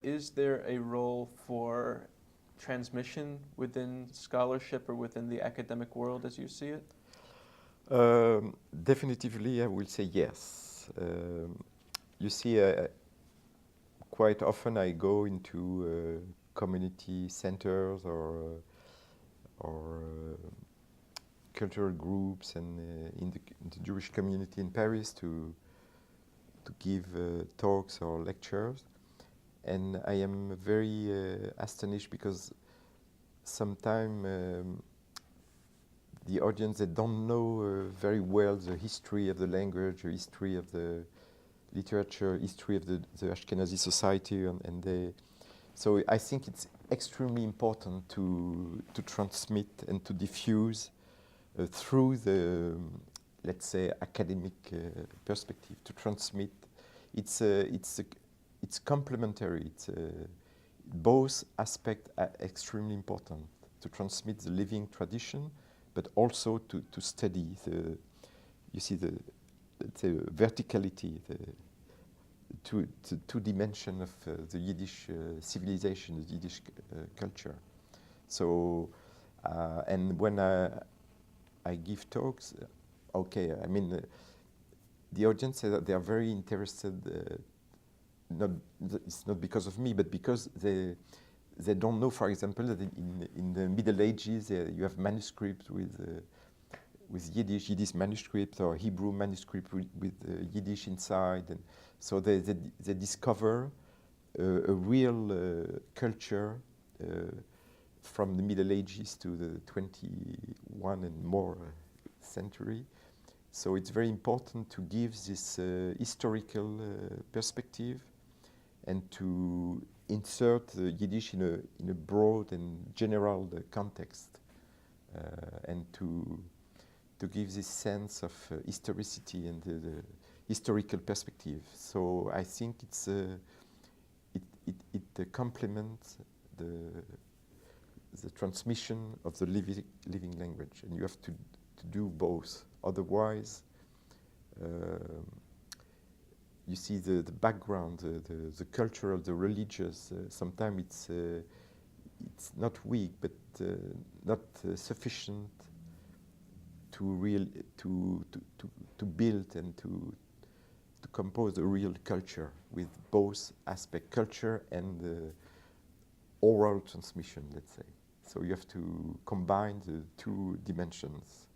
is there a role for transmission within scholarship or within the academic world as you see it? Definitively, I will say yes. You see, quite often I go into community centers or cultural groups and in the Jewish community in Paris to give talks or lectures, and I am very astonished because sometimes the audience, they don't know very well the history of the language, the history of the literature, history of the Ashkenazi society, and so I think it's extremely important to transmit and to diffuse through the, let's say, academic perspective, to transmit. It's complementary. Both aspects are extremely important, to transmit the living tradition, but also to study you see the, let's say, verticality, the two dimension of the Yiddish civilization, the Yiddish culture. So, and when I give talks, okay, I mean, the audience, they are very interested. It's not because of me, but because they don't know, for example, that in the Middle Ages you have manuscripts with Yiddish manuscript or Hebrew manuscript with Yiddish inside, and so they discover a real culture from the Middle Ages to the 21 and more century. So it's very important to give this historical perspective and to insert Yiddish in a broad and general context, and to give this sense of historicity and the historical perspective. So I think it complements the transmission of the living language, and you have to do both. Otherwise, you see the background, the cultural, the religious. Sometimes it's not weak, but not sufficient to build and to compose a real culture with both aspects, culture and oral transmission, let's say. So you have to combine the two dimensions.